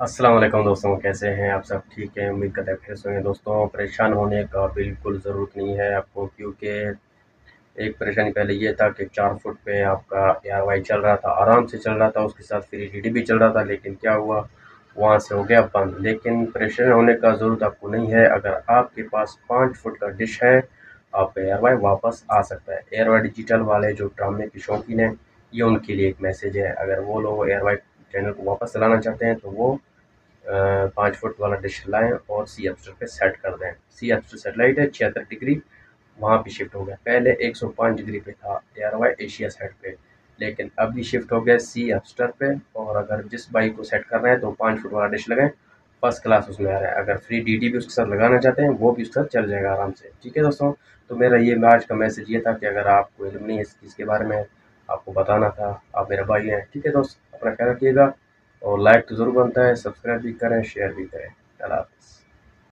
अस्सलाम वालेकुम दोस्तों, कैसे हैं आप सब? ठीक हैं, उम्मीद करते हैं खैरियत से होंगे। दोस्तों, परेशान होने का बिल्कुल ज़रूरत नहीं है आपको, क्योंकि एक परेशानी पहले ये था कि 4 फुट पे आपका एयरवाई चल रहा था, आराम से चल रहा था, उसके साथ फ्री डीडी भी चल रहा था, लेकिन क्या हुआ, वहाँ से हो गया बंद। लेकिन परेशान होने का ज़रूरत आपको नहीं है। अगर आपके पास 5 फुट का डिश है, आपका एयरवाई वापस आ सकता है। एयरवाई डिजिटल वाले जो ड्रामे के शौकीन हैं, ये उनके लिए एक मैसेज है। अगर वो लोग एयरवाई चैनल को वापस चलाना चाहते हैं, तो वो 5 फुट वाला डिश लाएँ और सी एब्स्टर पे सेट कर दें। सी एब्स्टर सैटेलाइट है 76 डिग्री, वहाँ पे शिफ्ट हो गया। पहले 105 डिग्री पे था एयरवाई एशिया साइड पे, लेकिन अभी शिफ्ट हो गया सी एब्स्टर पे। और अगर जिस बाइक को सेट कर रहे हैं तो 5 फुट वाला डिश लगाएँ, फर्स्ट क्लास उसमें आ रहा है। अगर फ्री डीडी भी उसके साथ लगाना चाहते हैं, वो भी उसके साथ चल जाएगा आराम से। ठीक है दोस्तों, तो मेरा ये आज का मैसेज ये था कि अगर आपको इल्म नहीं है इस चीज़ के बारे में, आपको बताना था। आप मेरे भाई हैं। ठीक है दोस्त, अपना ख्याल रखिएगा और लाइक तो ज़रूर बनता है, सब्सक्राइब भी करें, शेयर भी करें। अल्लाह हाफ़िज़।